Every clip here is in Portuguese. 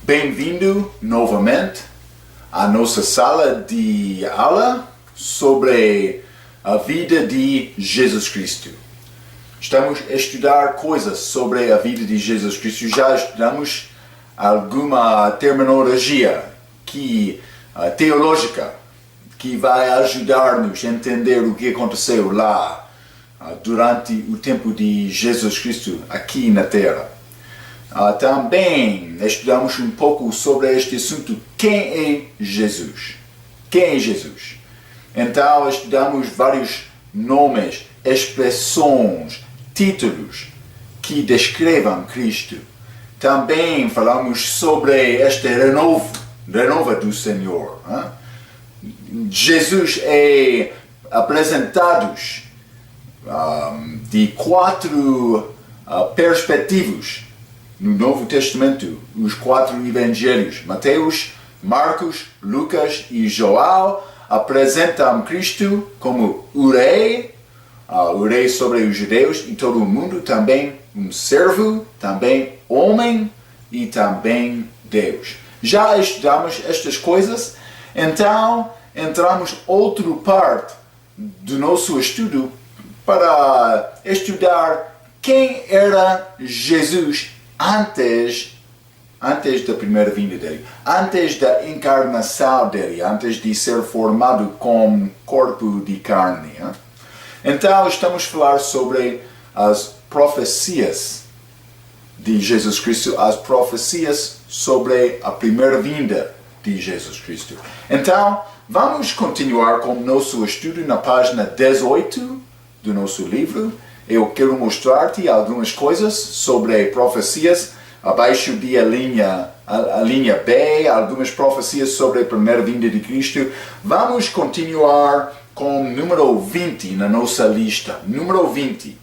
Bem-vindo novamente à nossa sala de aula sobre a vida de Jesus Cristo. Estamos a estudar coisas sobre a vida de Jesus Cristo. Já estudamos alguma terminologia teológica que vai ajudar-nos a entender o que aconteceu lá durante o tempo de Jesus Cristo aqui na Terra. Também estudamos um pouco sobre este assunto, quem é Jesus? Quem é Jesus? Então estudamos vários nomes, expressões, títulos que descrevam Cristo. Também falamos sobre este renova do Senhor. Jesus é apresentado de quatro perspectivas no Novo Testamento, os quatro evangelhos, Mateus, Marcos, Lucas e João, apresentam Cristo como o rei sobre os judeus e todo o mundo, também um servo, também homem e também Deus. Já estudamos estas coisas, então entramos outra parte do nosso estudo para estudar quem era Jesus antes da primeira vinda dele, antes da encarnação dele, antes de ser formado com corpo de carne. Então estamos a falar sobre as profecias de Jesus Cristo, as profecias sobre a primeira vinda de Jesus Cristo. Então vamos continuar com o nosso estudo na página 18 do nosso livro. Eu quero mostrar-te algumas coisas sobre profecias abaixo da linha B, algumas profecias sobre a primeira vinda de Cristo. Vamos continuar com o número 20 na nossa lista. Número 20.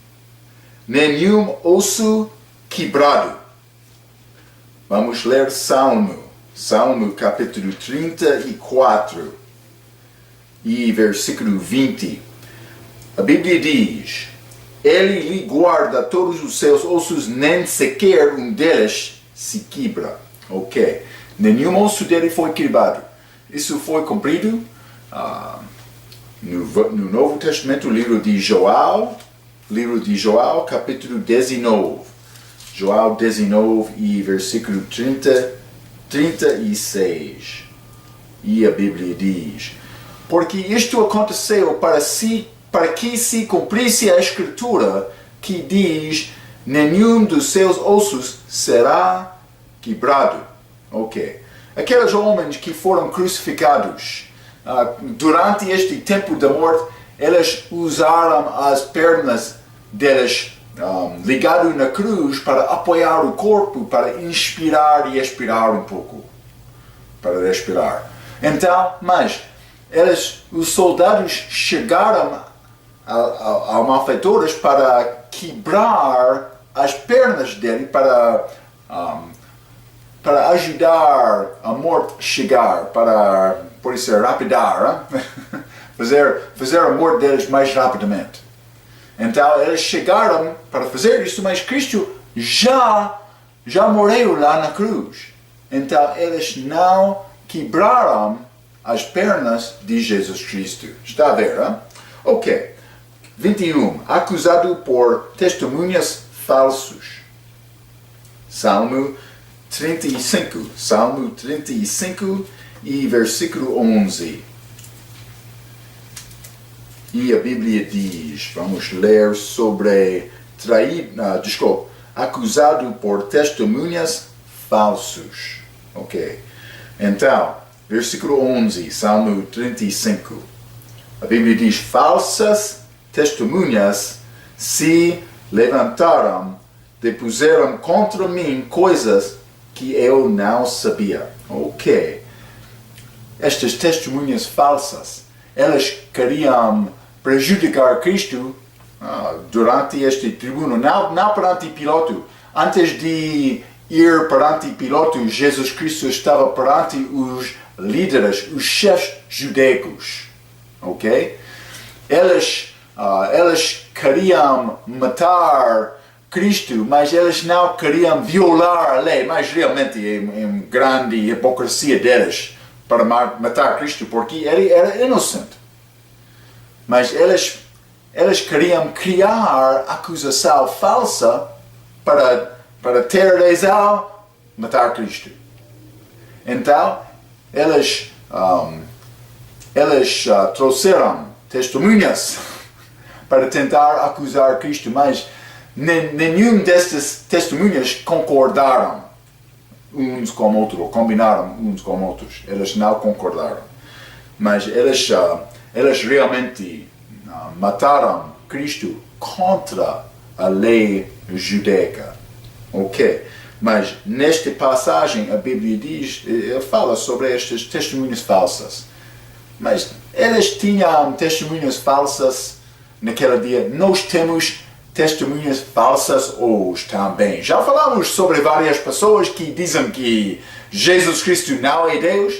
Nenhum osso quebrado. Vamos ler Salmo capítulo 34 e versículo 20. A Bíblia diz: Ele lhe guarda todos os seus ossos, nem sequer um deles se quebra. Ok. Nenhum osso dele foi quebrado. Isso foi cumprido no Novo Testamento, livro de João, capítulo 19. João 19 e versículo 36. E a Bíblia diz: Porque isto aconteceu para que se cumprisse a Escritura que diz: nenhum dos seus ossos será quebrado. Ok. Aqueles homens que foram crucificados durante este tempo da morte, eles usaram as pernas deles ligado na cruz para apoiar o corpo, para inspirar e expirar um pouco, para respirar. Então, mas os soldados chegaram a malfeitores para quebrar as pernas dele, para ajudar a morte chegar, para, por isso, rapidar, fazer a morte deles mais rapidamente. Então eles chegaram para fazer isso, mas Cristo já morreu lá na cruz. Então eles não quebraram as pernas de Jesus Cristo. Está a ver? Hein? Ok. 21. Acusado por testemunhas falsos. Salmo 35 e versículo 11. E a Bíblia diz, vamos ler sobre acusado por testemunhas falsos. Ok. Então, versículo 11, Salmo 35. A Bíblia diz: falsas testemunhas se levantaram, depuseram contra mim coisas que eu não sabia. Ok. Estas testemunhas falsas, elas queriam prejudicar Cristo durante este tribunal, não perante Pilato. Antes de ir perante Pilato, Jesus Cristo estava perante os líderes, os chefes judaicos. Ok? Eles queriam matar Cristo, mas eles não queriam violar a lei, mas realmente é uma grande hipocrisia deles para matar Cristo, porque ele era inocente. Mas eles queriam criar acusação falsa para ter razão matar Cristo. Então, eles trouxeram testemunhas para tentar acusar Cristo, mas nenhum destes testemunhas concordaram uns com outros, ou combinaram uns com outros. Eles não concordaram. Mas eles realmente mataram Cristo contra a lei judaica. Ok? Mas nesta passagem a Bíblia diz, fala sobre estas testemunhas falsas. Mas eles tinham testemunhas falsas naquele dia. Nós temos testemunhas falsas hoje também. Já falamos sobre várias pessoas que dizem que Jesus Cristo não é Deus.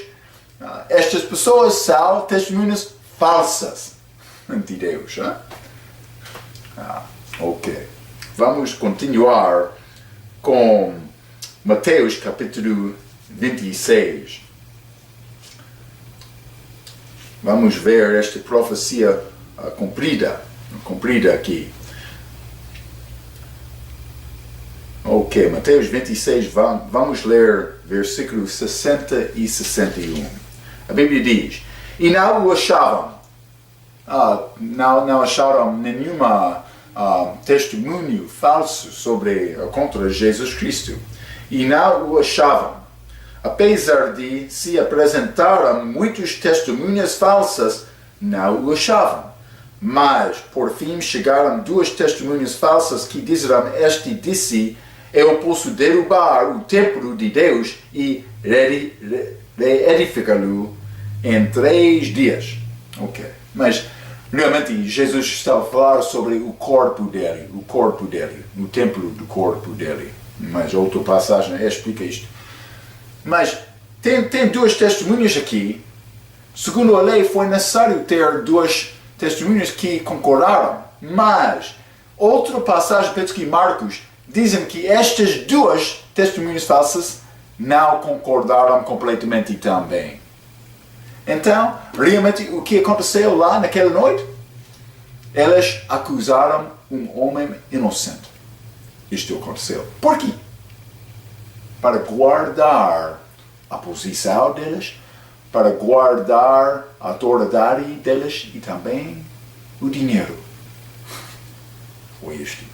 Estas pessoas são testemunhas falsas de Deus. Ok. Vamos continuar com Mateus capítulo 26. Vamos ver esta profecia cumprida aqui. Ok, Mateus 26, vamos ler versículos 60 e 61. A Bíblia diz: e não o achavam, não acharam nenhuma testemunho falso contra Jesus Cristo. E não o achavam, apesar de se apresentarem muitas testemunhas falsas, não o achavam. Mas, por fim, chegaram duas testemunhas falsas que disseram: este disse, eu posso derrubar o templo de Deus e reedificá-lo em 3 dias. Ok. Mas, realmente, Jesus está a falar sobre o corpo dele, o templo do corpo dele. Mas outra passagem explica isto. Mas, tem duas testemunhas aqui. Segundo a lei, foi necessário ter duas testemunhas que concordaram. Mas, outra passagem, penso que Marcos, dizem que estas duas testemunhas falsas não concordaram completamente também. Então, realmente, o que aconteceu lá naquela noite? Eles acusaram um homem inocente. Isto aconteceu. Por quê? Para guardar a posição deles, para guardar a autoridade deles e também o dinheiro. Foi isto.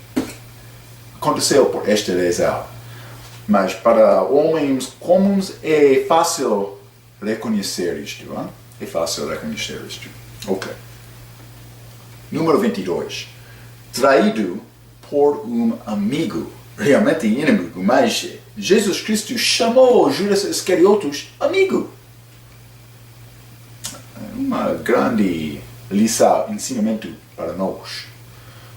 Aconteceu por esta razão. Mas para homens comuns é fácil reconhecer isto. Hein? É fácil reconhecer isto. Ok. Número 22. Traído por um amigo. Realmente inimigo. Mas Jesus Cristo chamou Judas Iscariotes amigo. Uma grande lição, ensinamento para nós.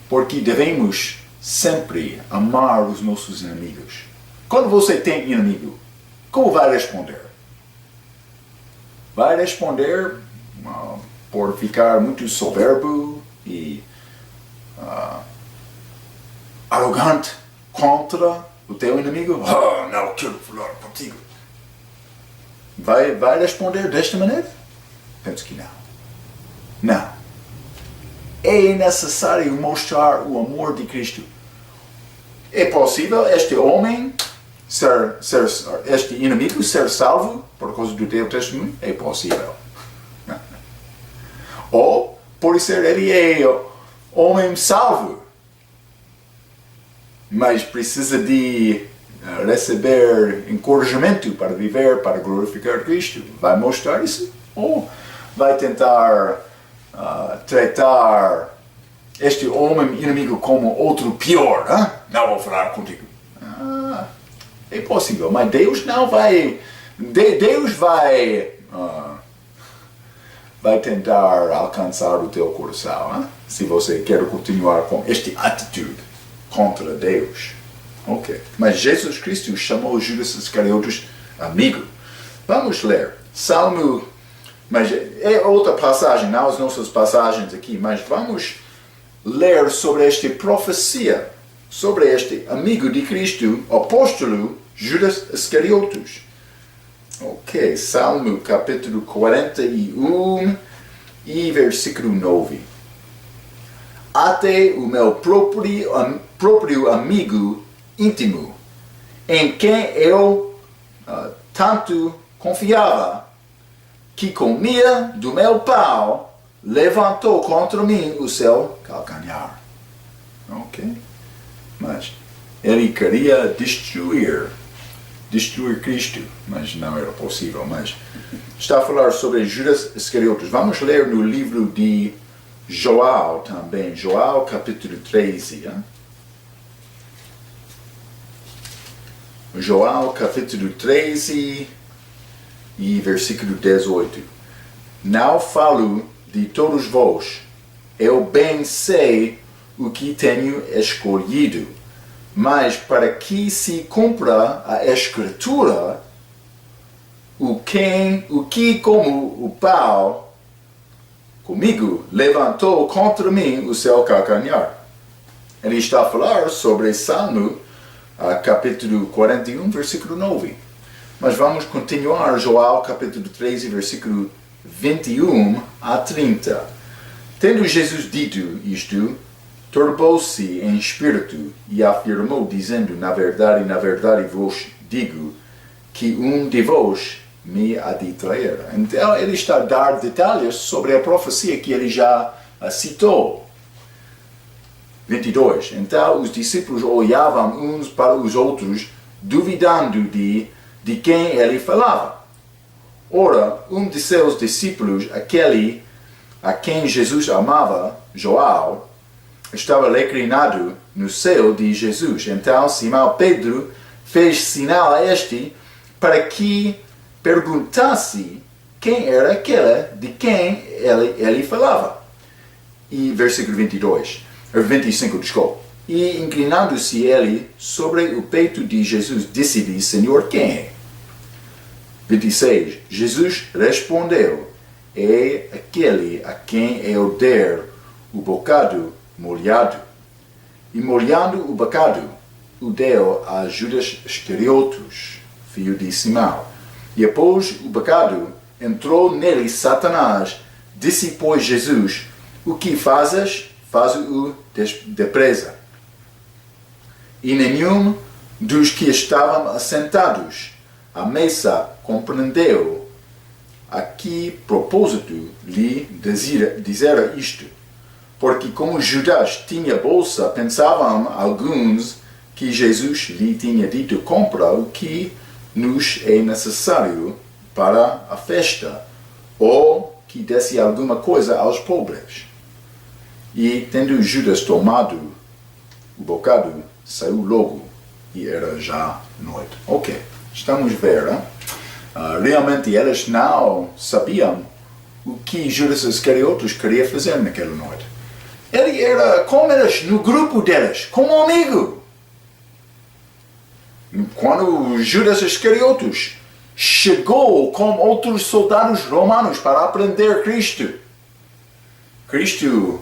Porque devemos sempre amar os nossos inimigos. Quando você tem inimigo, como vai responder? Vai responder por ficar muito soberbo e arrogante contra o teu inimigo? Não quero falar contigo. Vai responder desta maneira? Penso que não. Não. É necessário mostrar o amor de Cristo. É possível este homem este inimigo ser salvo por causa do teu testemunho? É possível. Ou pode ser ele é homem salvo, mas precisa de receber encorajamento para viver, para glorificar Cristo. Vai mostrar isso? Ou vai tentar tratar este homem inimigo como outro pior? Não vou falar contigo. É possível, mas Deus não vai. Deus vai tentar alcançar o teu coração, se você quer continuar com esta atitude contra Deus. Ok. Mas Jesus Cristo chamou Judas Iscariotes amigo. Vamos ler Salmo. Mas é outra passagem, não as nossas passagens aqui, mas vamos ler sobre esta profecia sobre este amigo de Cristo, apóstolo Judas Iscariotes. Ok, Salmo capítulo 41 e versículo 9. Até o meu próprio amigo íntimo, em quem eu tanto confiava, que comia do meu pão, levantou contra mim o seu calcanhar. Ok? Mas ele queria destruir Cristo, mas não era possível. Mas está a falar sobre Judas Iscariotes. Vamos ler no livro de João também, João capítulo 13. Hein? João capítulo 13 e versículo 18. Não falo de todos vós, eu bem sei o que tenho escolhido, mas para que se cumpra a Escritura, o que como o pau comigo levantou contra mim o seu calcanhar. Ele está a falar sobre Salmo, capítulo 41, versículo 9. Mas vamos continuar, João capítulo 13, versículo 21 a 30. Tendo Jesus dito isto, turbou-se em espírito e afirmou, dizendo, na verdade vos digo, que um de vós me há de trair. Então ele está a dar detalhes sobre a profecia que ele já citou. 22. Então os discípulos olhavam uns para os outros, duvidando de quem ele falava. Ora, um de seus discípulos, aquele a quem Jesus amava, João, estava reclinado no seio de Jesus. Então Simão Pedro fez sinal a este para que perguntasse quem era aquele de quem ele falava. E versículo 25, desculpa. E inclinando-se ele sobre o peito de Jesus, disse-lhe, Senhor, quem é? 26. Jesus respondeu, é aquele a quem eu der o bocado molhado. E molhando o bocado, o deu a Judas Iscariotes, filho de Simão. E após o bocado, entrou nele Satanás. Disse, pois, Jesus, o que fazes? Faz-o depressa. E nenhum dos que estavam assentados à mesa compreendeu a que propósito lhe dizera isto. Porque como Judas tinha bolsa, pensavam alguns que Jesus lhe tinha dito, compra o que nos é necessário para a festa, ou que desse alguma coisa aos pobres. E tendo Judas tomado o bocado, saiu logo, e era já noite. Ok, estamos a ver, realmente eles não sabiam o que Judas Iscariotes queria fazer naquela noite. Ele era com eles, no grupo deles, como amigo. Quando Judas Iscariotes chegou com outros soldados romanos para aprender Cristo, Cristo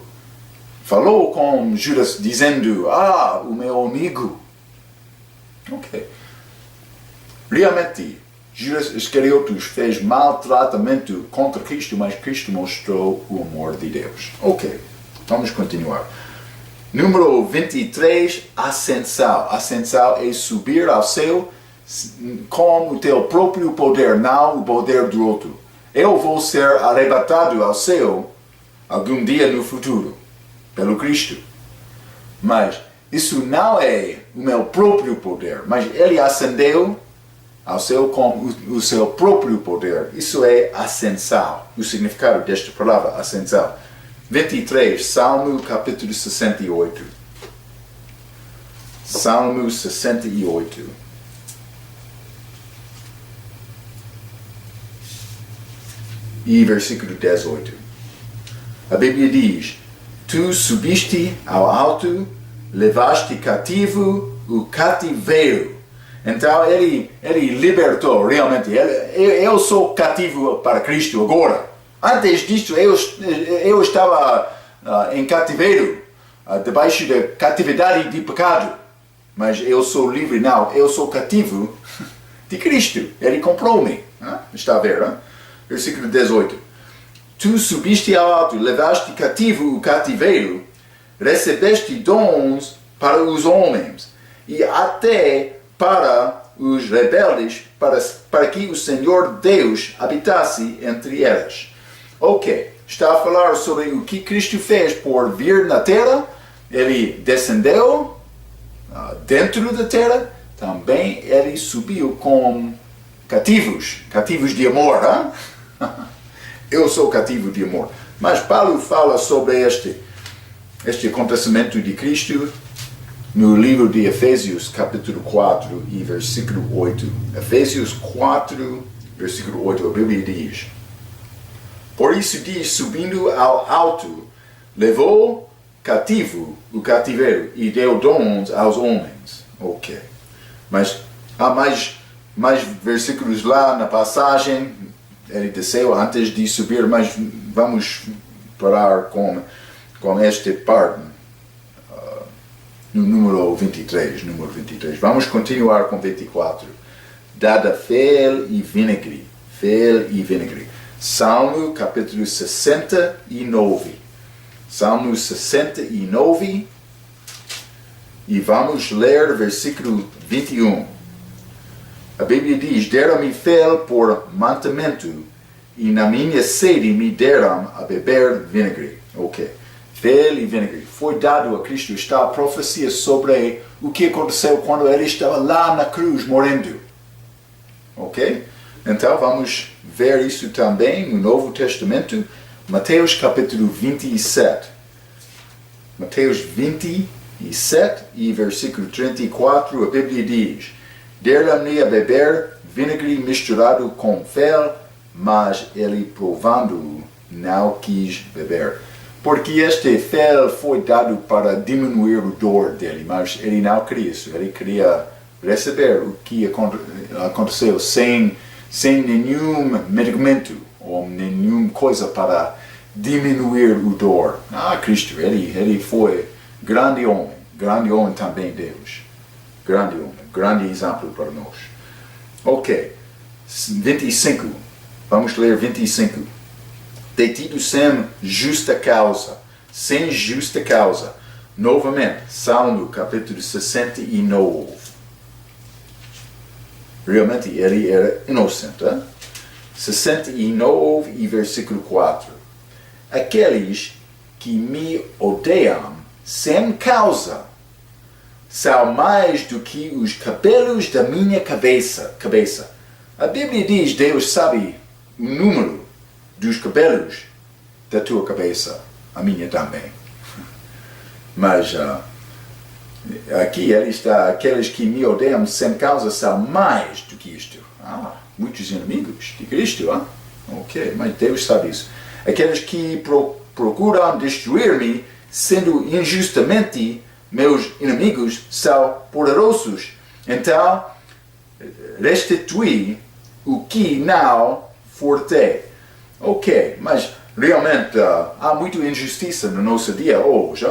falou com Judas dizendo, o meu amigo. Ok. Realmente, Judas Iscariotes fez maltratamento contra Cristo, mas Cristo mostrou o amor de Deus. Ok, vamos continuar. Número 23, ascensão. Ascensão é subir ao céu com o teu próprio poder, não o poder do outro. Eu vou ser arrebatado ao céu algum dia no futuro, pelo Cristo. Mas isso não é o meu próprio poder, mas ele ascendeu ao céu com o seu próprio poder. Isso é ascensão, o significado desta palavra, ascensão. 23, Salmo capítulo 68. Salmo 68. E versículo 18. A Bíblia diz, tu subiste ao alto, levaste cativo o cativeiro. Então ele libertou realmente. Eu sou cativo para Cristo agora. Antes disso eu estava em cativeiro, debaixo da catividade de pecado. Mas eu sou livre, não, eu sou cativo de Cristo. Ele comprou-me. Está a ver? Versículo 18. Tu subiste ao alto, levaste cativo o cativeiro, recebeste dons para os homens, e até para os rebeldes, para que o Senhor Deus habitasse entre eles. Ok, está a falar sobre o que Cristo fez por vir na terra. Ele descendeu dentro da terra, também ele subiu com cativos de amor. Eu sou cativo de amor. Mas Paulo fala sobre este acontecimento de Cristo no livro de Efésios, capítulo 4 e versículo 8. Efésios 4, versículo 8, a Bíblia diz: por isso diz, subindo ao alto, levou cativo o cativeiro e deu dons aos homens. Ok. Mas há mais versículos lá na passagem. Ele desceu antes de subir, mas vamos parar com este parte. No número 23. Vamos continuar com 24. Dada fel e vinagre. Salmo capítulo 69. Salmo 69. E vamos ler versículo 21. A Bíblia diz: deram-me fel por mantimento, e na minha sede me deram a beber vinagre. Ok. Fel e vinagre. Foi dado a Cristo. Está a profecia sobre o que aconteceu quando ele estava lá na cruz morrendo. Ok? Então vamos ver isso também no Novo Testamento. Mateus capítulo 27. Mateus 27 e versículo 34, a Bíblia diz: deram-lhe a beber vinagre misturado com fel, mas ele, provando-o, não quis beber. Porque este fel foi dado para diminuir o dor dele, mas ele não queria isso. Ele queria receber o que aconteceu sem nenhum medicamento ou nenhuma coisa para diminuir o dor. Cristo, ele foi grande homem também Deus. Grande homem, grande exemplo para nós. Ok, 25, vamos ler 25. Detido sem justa causa, novamente, Salmo capítulo 69. Realmente ele era inocente. 69 e versículo 4. Aqueles que me odeiam sem causa são mais do que os cabelos da minha cabeça. A Bíblia diz: Deus sabe o número dos cabelos da tua cabeça, a minha também. Mas aqui ele está: aqueles que me odeiam sem causa são mais do que isto. Muitos inimigos de Cristo. Ok, mas Deus sabe isso. Aqueles que procuram destruir-me, sendo injustamente meus inimigos, são poderosos. Então, restitui o que não forte. Ok, mas realmente há muita injustiça no nosso dia hoje.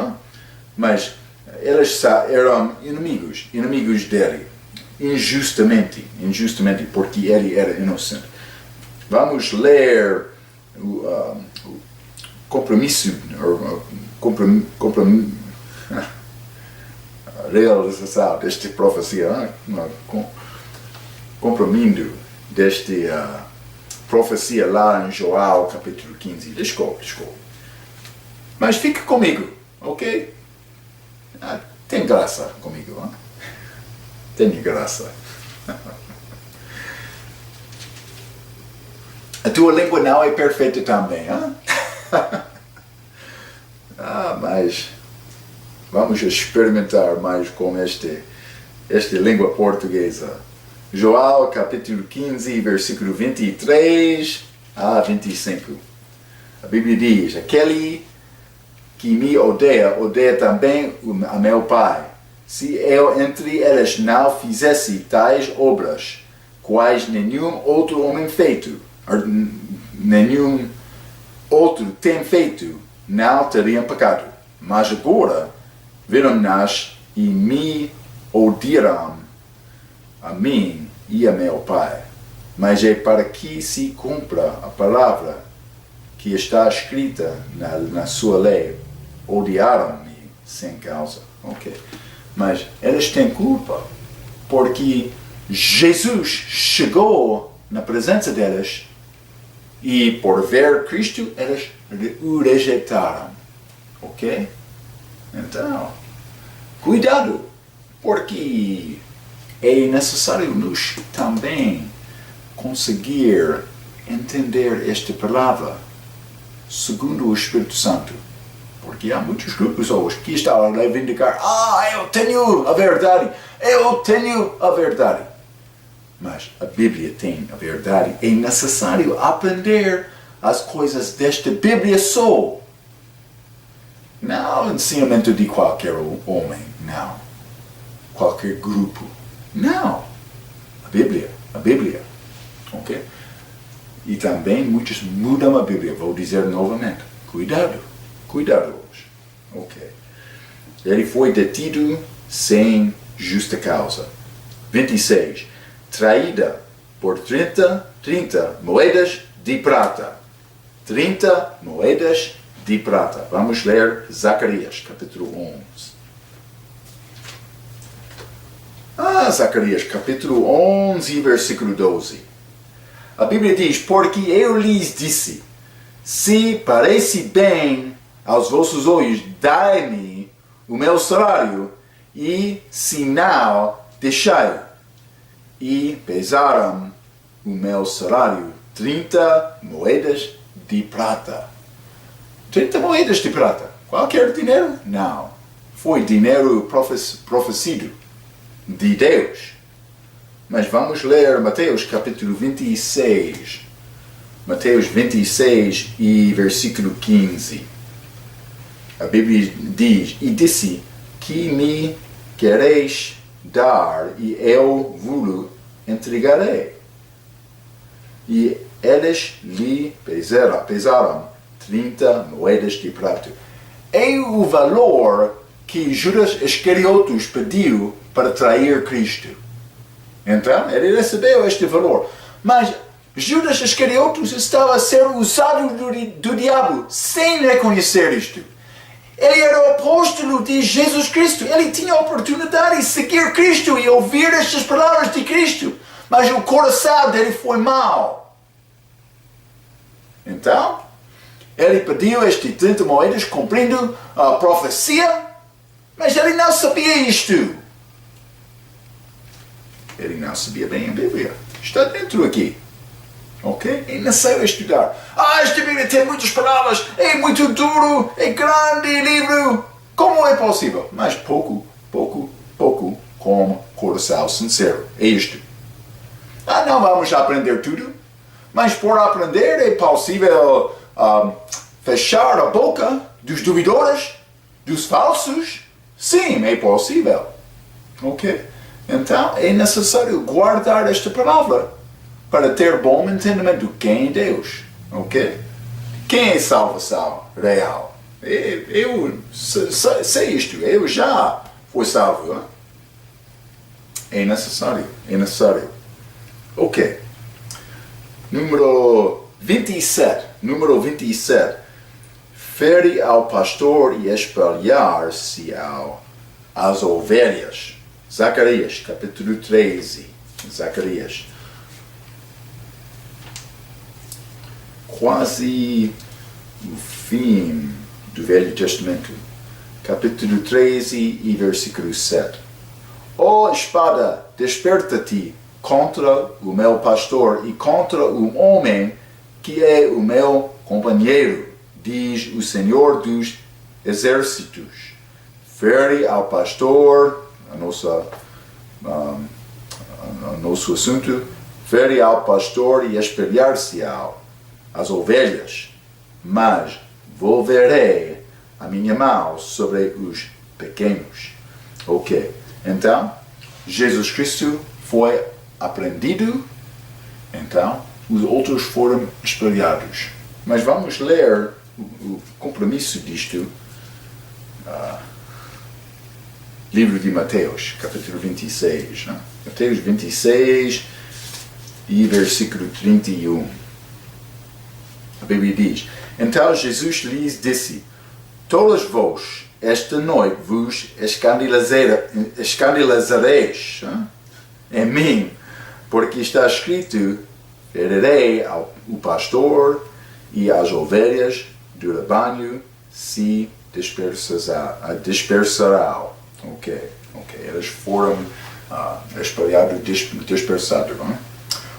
Mas eles eram inimigos dele. Injustamente, porque ele era inocente. Vamos ler o compromisso, realização desta profecia, compromisso desta profecia lá em João capítulo 15. Desculpe. Mas fique comigo, ok? Tem graça comigo, Tenha graça. A tua língua não é perfeita também, mas vamos experimentar mais com esta língua portuguesa. João capítulo 15, versículo 23 a 25. A Bíblia diz: aquele que me odeia também a meu Pai. Se eu entre eles não fizesse tais obras, quais nenhum outro homem feito, nenhum outro tem feito, não teriam pecado. Mas agora verão-nas e me odiarão a mim e a meu Pai. Mas é para que se cumpra a palavra que está escrita na sua lei. Odiaram-me sem causa. Ok. Mas eles têm culpa, porque Jesus chegou na presença deles e por ver Cristo, eles o rejeitaram. Ok? Então, cuidado, porque é necessário nos também conseguir entender esta palavra segundo o Espírito Santo. Porque há muitos grupos hoje que estão a reivindicar: eu tenho a verdade, eu tenho a verdade. Mas a Bíblia tem a verdade. É necessário aprender as coisas desta Bíblia só. Não o ensinamento de qualquer homem, não. Qualquer grupo. Não. A Bíblia. Ok? E também muitos mudam a Bíblia. Vou dizer novamente. Cuidado hoje. Ok. Ele foi detido sem justa causa. 26. Traída por 30 moedas de prata. 30 moedas de prata. Vamos ler Zacarias, capítulo 11. Zacarias, capítulo 11, versículo 12. A Bíblia diz: porque eu lhes disse, se parece bem aos vossos olhos, dai-me o meu salário, e se não, deixai. E pesaram o meu salário 30 moedas de prata. 30 moedas de prata. Qualquer dinheiro? Não. Foi dinheiro profecido de Deus. Mas vamos ler Mateus capítulo 26. Mateus 26 e versículo 15. A Bíblia diz: e disse, que me quereis dar, e eu vos entregarei. E eles lhe pesaram 30 moedas de prata. É o valor que Judas Iscariotes pediu para trair Cristo. Então, ele recebeu este valor. Mas Judas Iscariotes estava a ser usado do diabo sem reconhecer isto. Ele era o apóstolo de Jesus Cristo. Ele tinha a oportunidade de seguir Cristo e ouvir estas palavras de Cristo. Mas o coração dele foi mau. Então, ele pediu estes 30 moedas cumprindo a profecia, mas ele não sabia isto. Ele não sabia bem a Bíblia. Está dentro aqui. Ok? É necessário estudar. Esta Bíblia tem muitas palavras, é muito duro, é grande livro. Como é possível? Mas pouco, com coração sincero. É isto. Não vamos aprender tudo, mas por aprender é possível fechar a boca dos duvidores, dos falsos. Sim, é possível. Ok? Então é necessário guardar esta palavra para ter bom entendimento de quem é Deus. Ok? Quem é salvação real? Eu sei isto. Eu já fui salvo. Hein? É necessário. Ok. Número 27. Fere ao pastor e espalhar-se às ovelhas. Zacarias, capítulo 13. Zacarias. Quase o fim do Velho Testamento. Capítulo 13 e versículo 7. Ó espada, desperta-te contra o meu pastor e contra o homem que é o meu companheiro, diz o Senhor dos Exércitos. Fere ao pastor, nosso assunto, fere ao pastor e espalhar-se às ovelhas, mas volverei a minha mão sobre os pequenos. Ok, então, Jesus Cristo foi apreendido, então, os outros foram espalhados. Mas vamos ler o compromisso disto. livro de Mateus, capítulo 26. Né? Mateus 26 e versículo 31. A Bíblia diz: Então Jesus lhes disse: Todos vós, esta noite, vos escandalizareis em mim, porque está escrito: Ferirei o pastor e as ovelhas do rebanho se dispersarão. Ok. Eles foram espalhados, dispersados. Não é?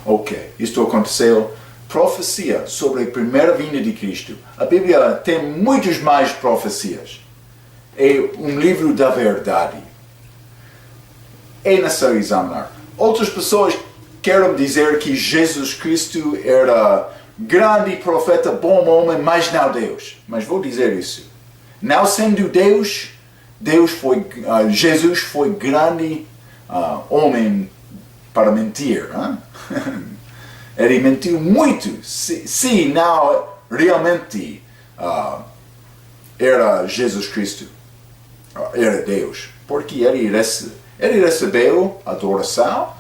Ok. Isto aconteceu. Profecia sobre a primeira vinda de Cristo. A Bíblia tem muitas mais profecias. É um livro da verdade. É necessário examinar. Outras pessoas querem dizer que Jesus Cristo era grande profeta, bom homem, mas não Deus. Mas vou dizer isso. Não sendo Deus, Jesus foi grande homem para mentir. Ele mentiu muito, se não realmente era Jesus Cristo, era Deus. Porque ele recebeu adoração,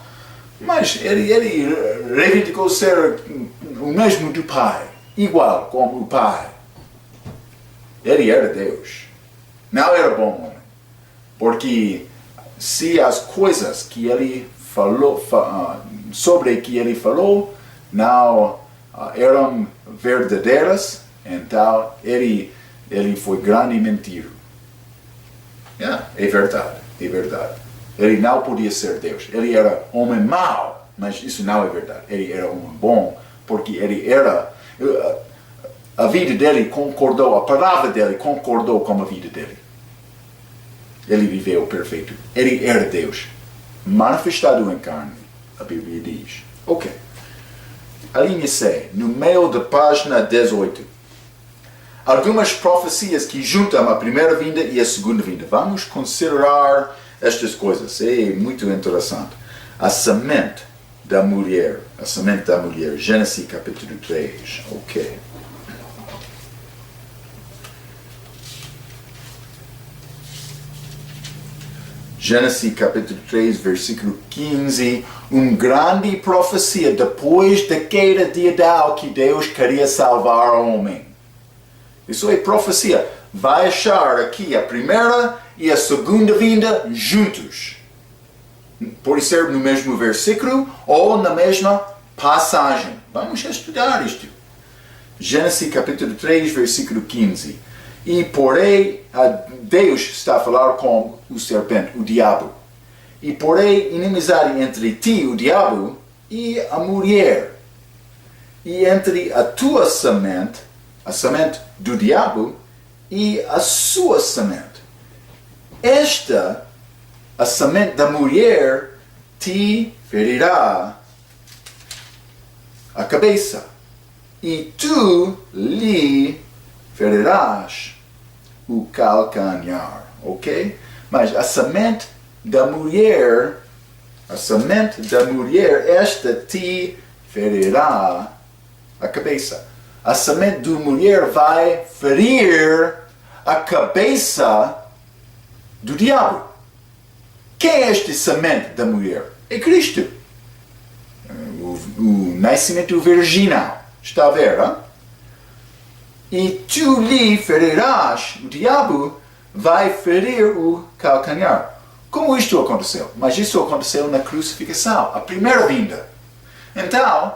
mas ele reivindicou ser o mesmo do Pai, igual como o Pai. Ele era Deus, não era bom homem. Porque se as coisas que ele falou, sobre que ele falou, não eram verdadeiras, então ele foi grande mentiro. É verdade. Ele não podia ser Deus. Ele era homem mau, mas isso não é verdade. Ele era homem bom, porque a vida dele concordou, a palavra dele concordou com a vida dele. Ele viveu perfeito. Ele era Deus, manifestado em carne, a Bíblia diz. Ok. A linha C, no meio da página 18. Algumas profecias que juntam a primeira vinda e a segunda vinda. Vamos considerar estas coisas. É muito interessante. A semente da mulher. Gênesis capítulo 3. Ok. Gênesis capítulo 3, versículo 15, uma grande profecia depois da queda de Adão que Deus queria salvar o homem. Isso é profecia. Vai achar aqui a primeira e a segunda vinda juntos. Pode ser no mesmo versículo ou na mesma passagem. Vamos estudar isto. Gênesis capítulo 3, versículo 15. E porém, Deus está a falar com o serpente, o diabo. E porém, inimizade entre ti, o diabo, e a mulher. E entre a tua semente, a semente do diabo, e a sua semente. Esta, a semente da mulher, te ferirá a cabeça. E tu lhe ferirás o calcanhar, ok? Mas a semente da mulher, esta te ferirá a cabeça. A semente da mulher vai ferir a cabeça do diabo. Quem é este semente da mulher? É Cristo. O nascimento virginal. Está a ver, hein? E tu lhe ferirás, o diabo vai ferir o calcanhar. Como isto aconteceu? Mas isso aconteceu na crucificação, a primeira vinda. Então,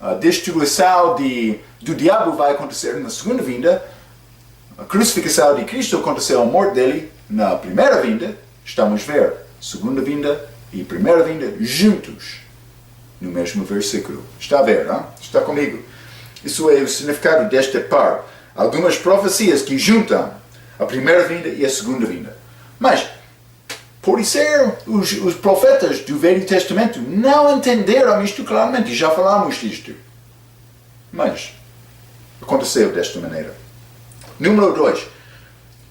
a destruição do diabo vai acontecer na segunda vinda. A crucificação de Cristo aconteceu, a morte dele na primeira vinda. Estamos a ver segunda vinda e primeira vinda juntos no mesmo versículo. Está a ver, hein? Está comigo? Isso é o significado desta parte. Algumas profecias que juntam a primeira vinda e a segunda vinda. Mas, por ser os profetas do Velho Testamento não entenderam isto claramente. Já falamos disto. Mas, aconteceu desta maneira. Número 2.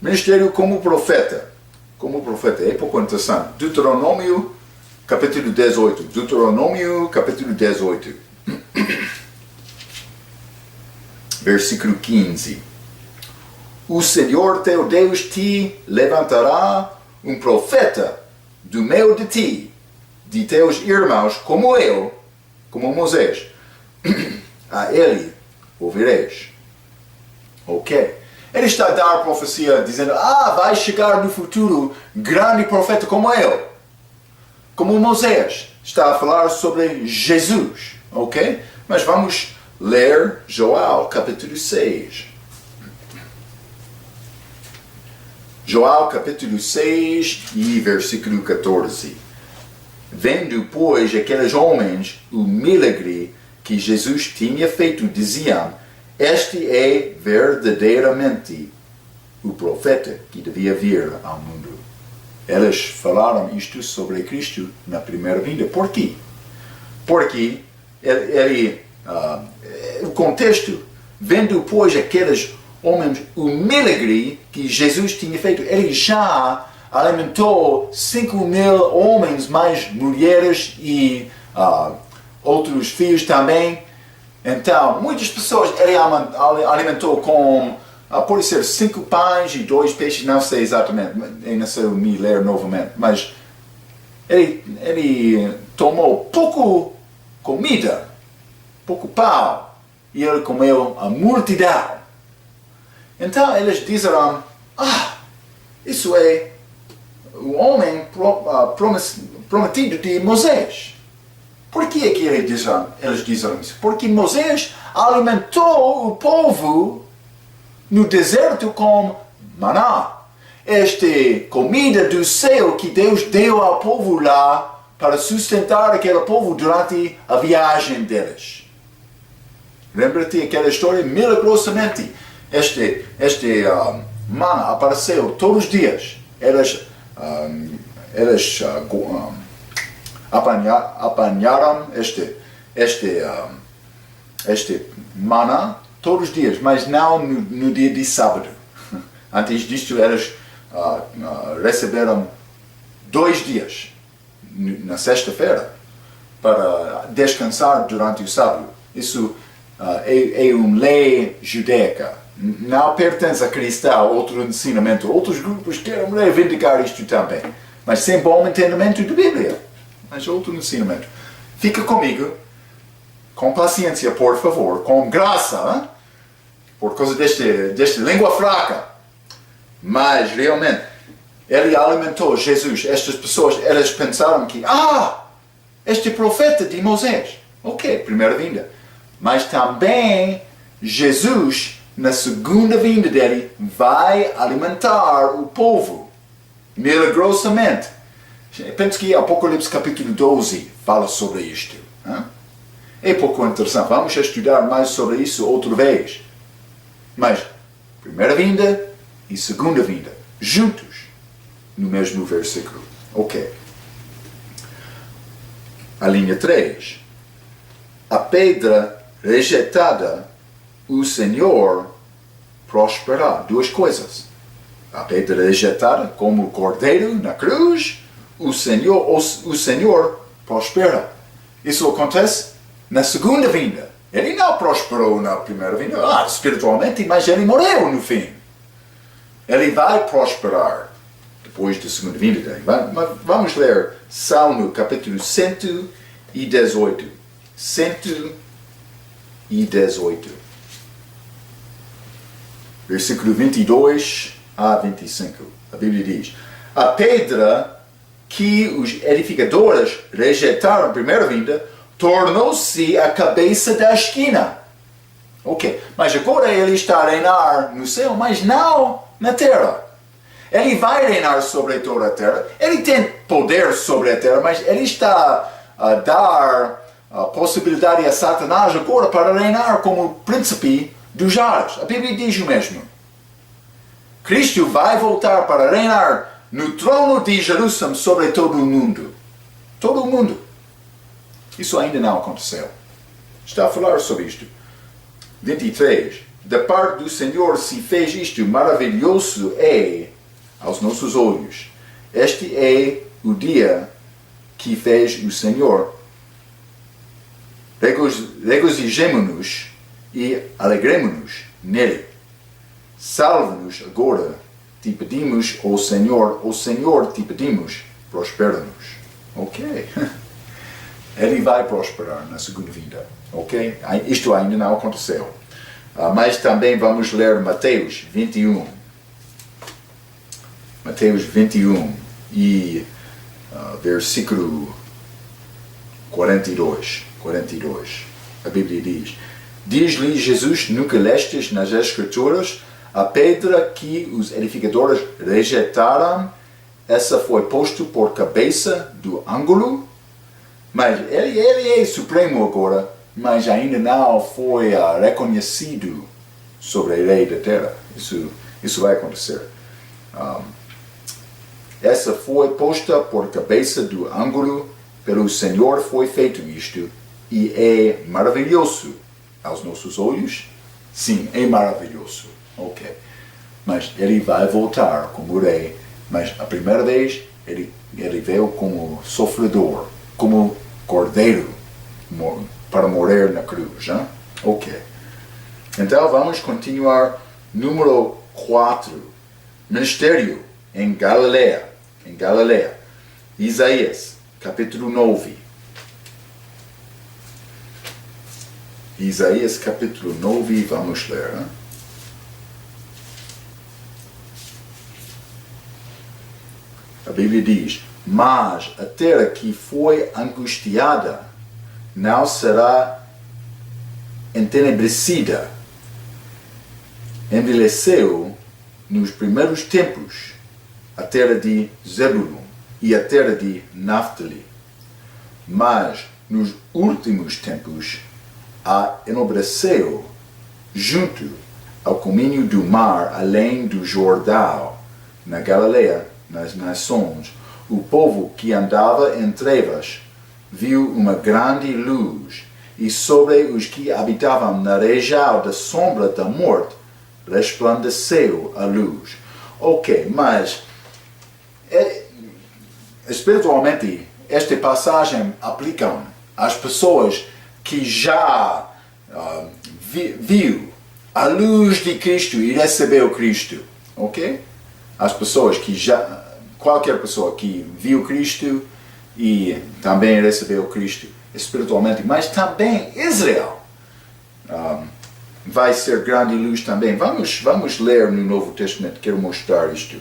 Ministério como profeta. Como profeta. É pouco interessante. Deuteronômio, capítulo 18. Deuteronômio, capítulo 18. Versículo 15. O Senhor teu Deus te levantará um profeta do meio de ti, de teus irmãos, como eu, como Moisés, a ele ouvireis. Ok? Ele está a dar a profecia dizendo, vai chegar no futuro grande profeta como eu, como Moisés. Está a falar sobre Jesus, ok? Mas vamos ler Joel capítulo 6. Joel capítulo 6 e versículo 14. Vendo, pois, aqueles homens o milagre que Jesus tinha feito, diziam, este é verdadeiramente o profeta que devia vir ao mundo. Eles falaram isto sobre Cristo na primeira vinda. Por quê? Porque o contexto, vendo, pois, aqueles homens o milagre que Jesus tinha feito, ele já alimentou 5.000 homens, mais mulheres e outros filhos também. Então, muitas pessoas ele alimentou com, pode ser 5 pães e 2 peixes, não sei exatamente, eu não sei me ler novamente, mas ele tomou pouco comida, pouco pão, e ele comeu a multidão. Então eles disseram, isso é o homem prometido de Moisés. Por que é que eles disseram isso? Porque Moisés alimentou o povo no deserto com maná. Esta comida do céu que Deus deu ao povo lá para sustentar aquele povo durante a viagem deles. Lembra-te aquela história? Milagrosamente, este maná apareceu todos os dias. Eles apanharam este maná todos os dias, mas não no dia de sábado. Antes disto, eles receberam 2 dias, na sexta-feira, para descansar durante o sábado. Isso é uma lei judaica. Não pertence a cristão, outro ensinamento. Outros grupos querem reivindicar isto também, mas sem bom entendimento da Bíblia. Mas outro ensinamento. Fica comigo, com paciência, por favor, com graça, hein? Por causa desta língua fraca. Mas, realmente, ele alimentou Jesus. Estas pessoas, elas pensaram que, este profeta de Moisés. Ok, primeira vinda. Mas também, Jesus, na segunda vinda dele, vai alimentar o povo, milagrosamente. Penso que Apocalipse capítulo 12 fala sobre isto. Hein? É pouco interessante. Vamos estudar mais sobre isso outra vez. Mas, primeira vinda e segunda vinda, juntos, no mesmo versículo. Ok. A linha 3. A pedra rejeitada, o Senhor prosperará. 2 coisas. A pedra rejeitada, como o cordeiro na cruz, o Senhor prospera. Isso acontece na segunda vinda. Ele não prosperou na primeira vinda, espiritualmente, mas ele morreu no fim. Ele vai prosperar depois da segunda vinda dele. Vamos ler Salmo capítulo 118. 118. Versículo 22 a 25. A Bíblia diz: a pedra que os edificadores rejeitaram na primeira vinda tornou-se a cabeça da esquina. Ok, mas agora ele está a reinar no céu, mas não na terra. Ele vai reinar sobre toda a terra. Ele tem poder sobre a terra, mas ele está a dar a possibilidade a Satanás agora para reinar como príncipe dos ares. A Bíblia diz o mesmo. Cristo vai voltar para reinar no trono de Jerusalém sobre todo o mundo. Todo o mundo. Isso ainda não aconteceu. Está a falar sobre isto. 23. Da parte do Senhor se fez isto, maravilhoso é aos nossos olhos. Este é o dia que fez o Senhor. Regozijemo-nos e alegremo-nos nele. Salva-nos agora te pedimos, ó Senhor, te pedimos, prospera-nos. Ok? Ele vai prosperar na segunda vinda. Ok? Isto ainda não aconteceu. Mas também vamos ler Mateus 21. Mateus 21 e versículo 42. A Bíblia diz: Diz-lhe Jesus, nunca lestes nas Escrituras, a pedra que os edificadores rejeitaram, essa foi posta por cabeça do ângulo. Mas ele é supremo agora, mas ainda não foi reconhecido sobre o rei da terra. Isso vai acontecer. Essa foi posta por cabeça do ângulo, pelo Senhor foi feito isto, e é maravilhoso aos nossos olhos. Sim, é maravilhoso. Ok. Mas ele vai voltar como rei, mas a primeira vez ele veio como sofredor, como cordeiro, para morrer na cruz. Hein? Ok. Então vamos continuar. Número 4. Ministério em Galileia. Isaías, capítulo 9. Isaías, capítulo 9, vamos ler. Hein? A Bíblia diz: Mas a terra que foi angustiada não será entenebrecida. Envelheceu nos primeiros tempos a terra de Zebulun e a terra de Naftali. Mas nos últimos tempos a enobreceu junto ao caminho do mar, além do Jordão, na Galileia, nas nações. O povo que andava em trevas viu uma grande luz, e sobre os que habitavam na região da sombra da morte resplandeceu a luz. Ok, mas espiritualmente esta passagem aplica às pessoas que já viu a luz de Cristo e recebeu Cristo. Ok? As pessoas que já, qualquer pessoa que viu Cristo e também recebeu Cristo espiritualmente, mas também Israel vai ser grande luz também. Vamos ler no Novo Testamento, quero mostrar isto.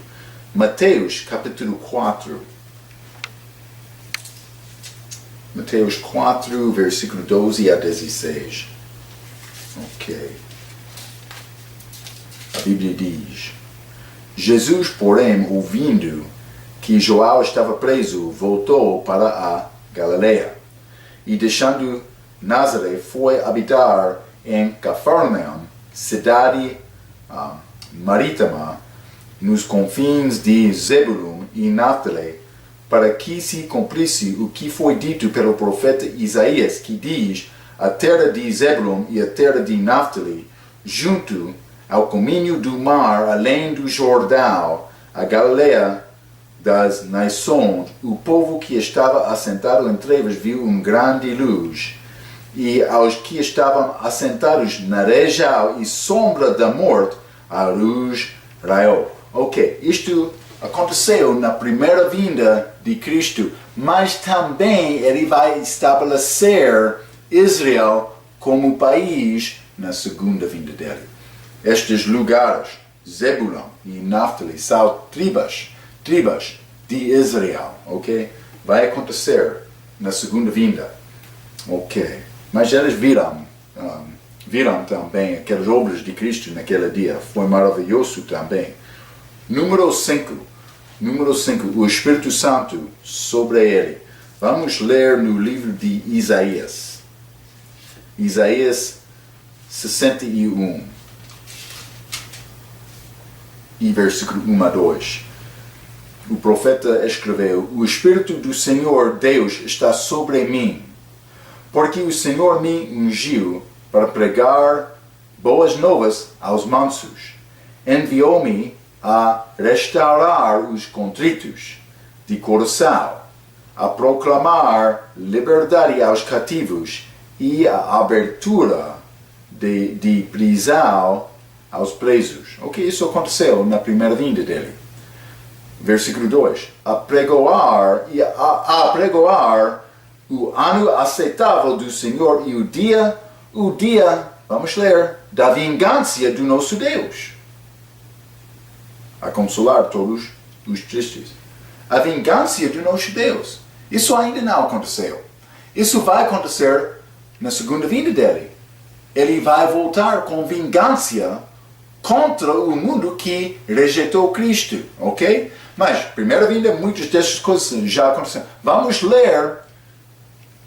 Mateus capítulo 4. Mateus 4, versículo 12 a 16. Ok. A Bíblia diz: Jesus, porém, ouvindo que João estava preso, voltou para a Galileia. E deixando Nazaré, foi habitar em Cafarnaum, cidade marítima, nos confins de Zebulun e Naftali, para que se cumprisse o que foi dito pelo profeta Isaías, que diz: a terra de Zebulun e a terra de Naftali, junto ao caminho do mar, além do Jordão, a Galileia das nações, o povo que estava assentado em trevas viu uma grande luz, e aos que estavam assentados na região e sombra da morte, a luz raiou. Ok, isto aconteceu na primeira vinda de Cristo, mas também ele vai estabelecer Israel como país na segunda vinda dele. Estes lugares, Zebulun e Naftali, são tribos de Israel, ok? Vai acontecer na segunda vinda, ok? Mas eles viram também aquelas obras de Cristo naquele dia, foi maravilhoso também. Número 5, o Espírito Santo sobre ele. Vamos ler no livro de Isaías. Isaías 61 e versículo 1 a 2. O profeta escreveu: O Espírito do Senhor Deus está sobre mim, porque o Senhor me ungiu para pregar boas novas aos mansos. Enviou-me a restaurar os contritos de coração, a proclamar liberdade aos cativos e a abertura de prisão aos presos. Ok, isso aconteceu na primeira vinda dele. Versículo 2. Apregoar o ano aceitável do Senhor e o dia, vamos ler, da vingança do nosso Deus. A consolar todos os tristes. A vingança do nosso Deus. Isso ainda não aconteceu. Isso vai acontecer na segunda vinda dele. Ele vai voltar com vingança contra o mundo que rejeitou Cristo, ok? Mas, primeira vinda, muitas dessas coisas já aconteceram.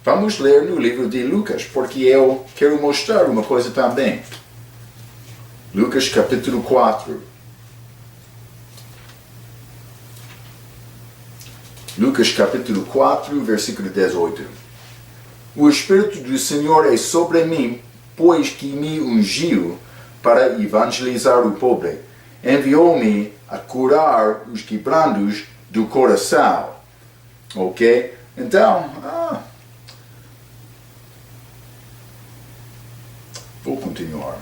Vamos ler no livro de Lucas, porque eu quero mostrar uma coisa também. Lucas capítulo 4. Lucas capítulo 4, versículo 18. O Espírito do Senhor é sobre mim, pois que me ungiu para evangelizar o pobre. Enviou-me a curar os quebrantos do coração. Ok? Então, vou continuar.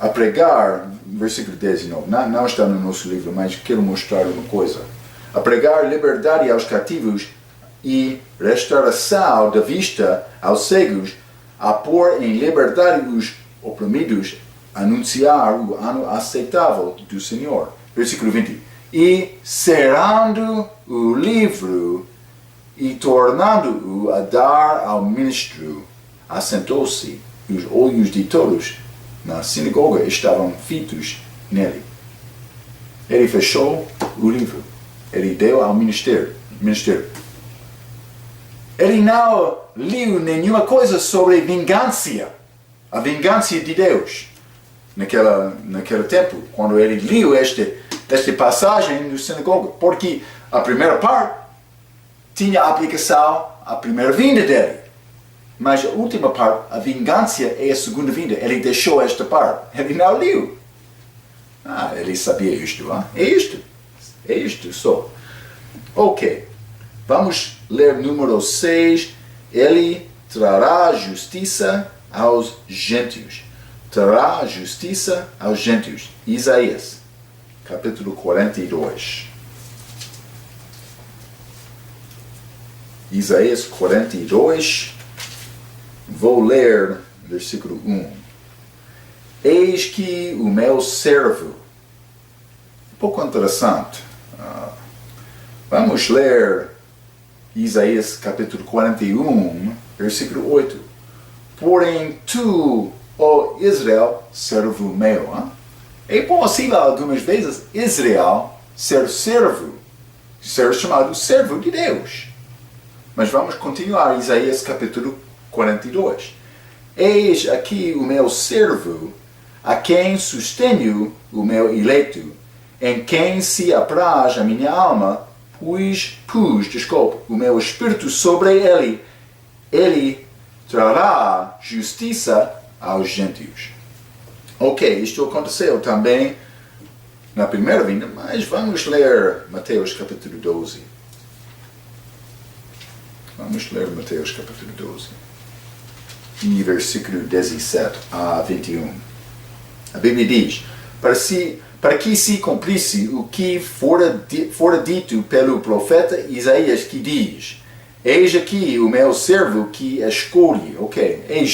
A pregar, versículo 19, não está no nosso livro, mas quero mostrar uma coisa. A pregar liberdade aos cativos e restauração da vista aos cegos, a pôr em liberdade os oprimidos, anunciar o ano aceitável do Senhor. Versículo 20. E cerrando o livro e tornando-o a dar ao ministro, assentou-se, e os olhos de todos na sinagoga estavam fitos nele. Ele fechou o livro. Ele deu ao ministério. Ele não leu nenhuma coisa sobre vingança. A vingança de Deus. Naquele tempo, quando ele leu esta passagem no sinagoga. Porque a primeira parte tinha aplicação à primeira vinda dele. Mas a última parte, a vingança, é a segunda vinda. Ele deixou esta parte. Ele não leu. Ele sabia isto. É isto só. Ok. Vamos ler número 6. Ele trará justiça aos gentios. Trará justiça aos gentios. Isaías, capítulo 42. Isaías 42. Vou ler versículo 1. Eis que o meu servo. Um pouco interessante. Vamos ler Isaías capítulo 41, versículo 8. Porém tu, ó Israel, servo meu. É possível algumas vezes Israel ser servo, ser chamado servo de Deus. Mas vamos continuar Isaías capítulo 42. Eis aqui o meu servo, a quem sustenho o meu eleito, em quem se apraz a minha alma, pus o meu espírito sobre ele. Ele trará justiça aos gentios. Ok, isto aconteceu também na primeira vinda, mas vamos ler Mateus capítulo 12. Vamos ler Mateus capítulo 12. E versículo 17 a 21. A Bíblia diz, para que se cumprisse o que fora dito pelo profeta Isaías, que diz, eis aqui o meu servo que escolhe. Ok, é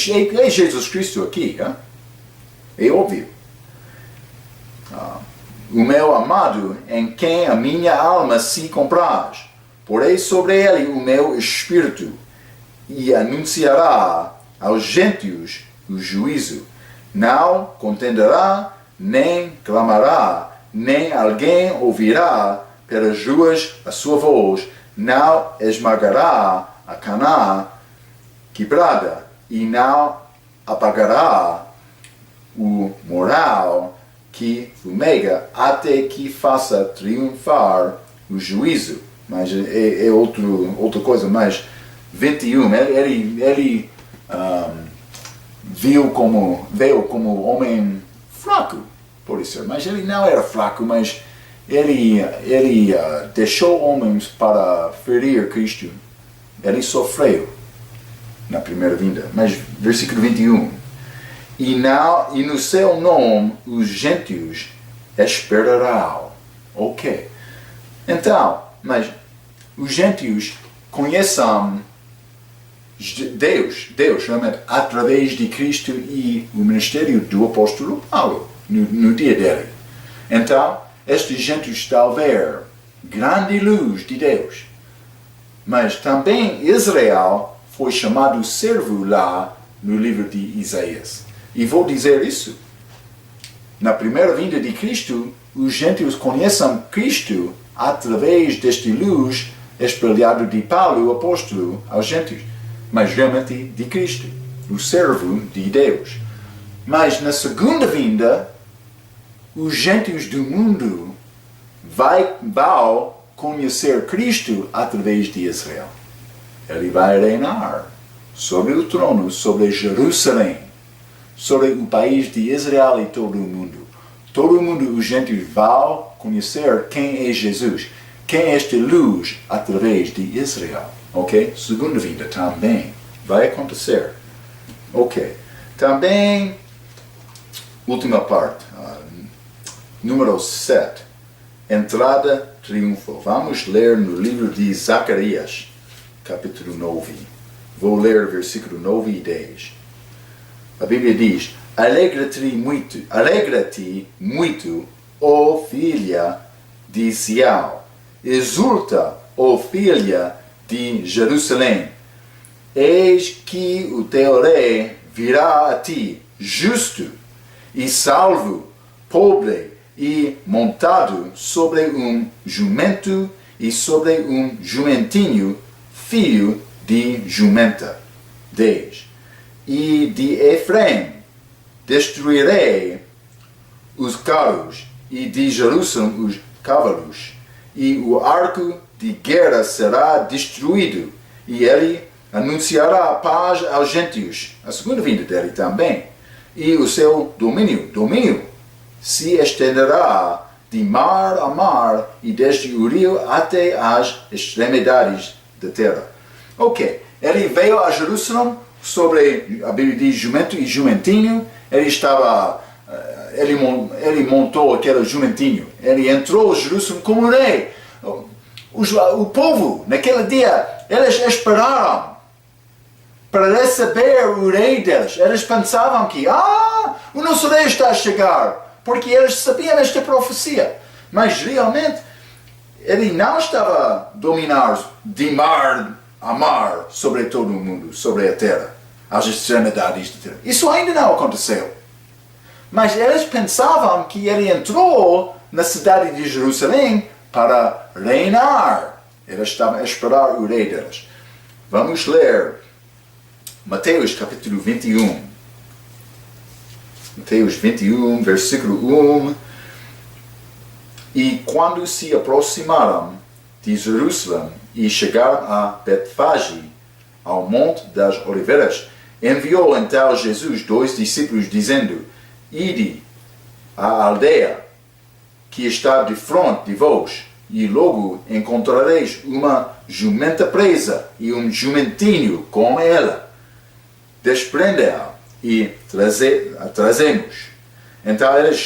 Jesus Cristo aqui. É óbvio. O meu amado, em quem a minha alma se compraz. Porei sobre ele o meu espírito, e anunciará aos gentios o juízo. Não contenderá, nem clamará, nem alguém ouvirá pelas ruas a sua voz. Não esmagará a cana quebrada, e não apagará o moral que fumega, até que faça triunfar o juízo. Mas é outra coisa, mas 21, ele veio como homem fraco, por isso, mas ele não era fraco, mas ele deixou homens para ferir Cristo. Ele sofreu na primeira vinda. Mas versículo 21. e no seu nome os gentios esperarão. Ok. Então, mas os gentios conhecem Deus realmente através de Cristo e o ministério do apóstolo Paulo no dia dele. Então, estes gentios estão a ver grande luz de Deus. Mas também Israel foi chamado servo lá no livro de Isaías. E vou dizer isso. Na primeira vinda de Cristo, os gentios conhecem Cristo através desta luz espalhada de Paulo, o apóstolo, aos gentios. Mas realmente de Cristo, o servo de Deus. Mas na segunda vinda, os gentios do mundo vão conhecer Cristo através de Israel. Ele vai reinar sobre o trono, sobre Jerusalém, sobre o país de Israel e todo o mundo. Todo o mundo, os gentios vão conhecer quem é Jesus, quem é esta luz através de Israel. Ok? Segunda vinda também vai acontecer. Ok. Também, última parte, número 7. Entrada triunfal. Vamos ler no livro de Zacarias, capítulo 9. Vou ler versículo 9 e 10. A Bíblia diz: Alegra-te muito, ó filha de Sião. Exulta, ó filha de Jerusalém. Eis que o teu rei virá a ti, justo e salvo, pobre e montado sobre um jumento e sobre um jumentinho, filho de jumenta. 10. E de Efraim destruirei os carros, e de Jerusalém os cavalos, e o arco de guerra será destruído, e ele anunciará a paz aos gentios, a segunda vinda dele também, e o seu domínio se estenderá de mar a mar e desde o rio até as extremidades da terra. Ok, ele veio a Jerusalém sobre a Bíblia de jumento e jumentinho. Ele montou aquele jumentinho. Ele entrou em Jerusalém como rei. O povo, naquele dia, eles esperaram para receber o rei deles. Eles pensavam que, o nosso rei está a chegar. Porque eles sabiam esta profecia. Mas realmente, ele não estava a dominar de mar a mar sobre todo o mundo, sobre a terra, as extremidades da terra. Isso ainda não aconteceu. Mas eles pensavam que ele entrou na cidade de Jerusalém para reinar. Eles estavam a esperar o rei deles. Vamos ler Mateus capítulo 21. Mateus 21, versículo 1. E quando se aproximaram de Jerusalém e chegaram a Betfage, ao Monte das Oliveiras, enviou então Jesus 2 discípulos, dizendo: Ide à aldeia que está de frente de vós, e logo encontrareis uma jumenta presa e um jumentinho com ela. Desprende-a e trazemos. Então eles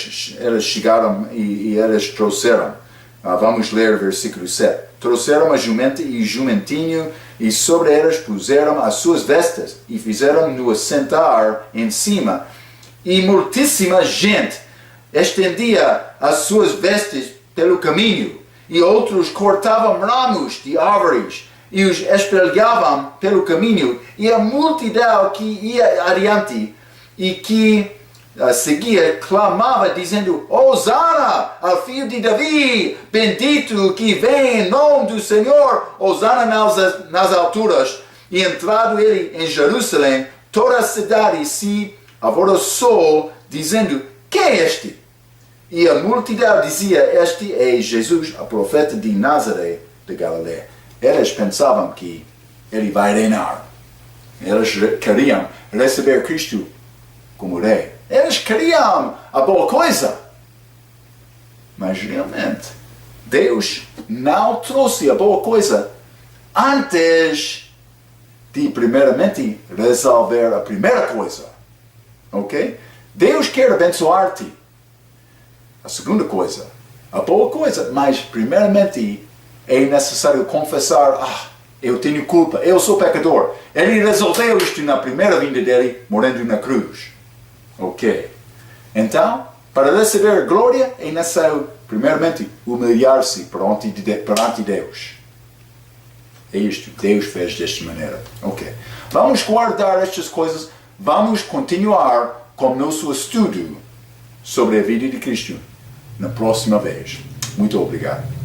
chegaram e eles trouxeram. Vamos ler versículo 7. Trouxeram a jumenta e o jumentinho, e sobre eles puseram as suas vestes, e fizeram-no assentar em cima. E muitíssima gente estendia as suas vestes pelo caminho, e outros cortavam ramos de árvores, e os espalhavam pelo caminho, e a multidão que ia adiante e que seguia clamava, dizendo: Hosana ao filho de Davi, bendito que vem em nome do Senhor, Hosana nas alturas. E entrado ele em Jerusalém, toda a cidade se alvoroçou, dizendo: Quem é este? E a multidão dizia: Este é Jesus, o profeta de Nazaré de Galileia. Eles pensavam que ele vai reinar. Eles queriam receber Cristo como rei. Eles queriam a boa coisa. Mas realmente, Deus não trouxe a boa coisa antes de primeiramente resolver a primeira coisa. Ok? Deus quer abençoar-te. A segunda coisa, a boa coisa, mas primeiramente é necessário confessar, eu tenho culpa, eu sou pecador. Ele resolveu isto na primeira vinda dele, morrendo na cruz. Ok? Então, para receber glória, é necessário, primeiramente, humilhar-se perante Deus. É isto, Deus fez desta maneira. Ok. Vamos guardar estas coisas, vamos continuar com nosso estudo sobre a vida de Cristo na próxima vez. Muito obrigado.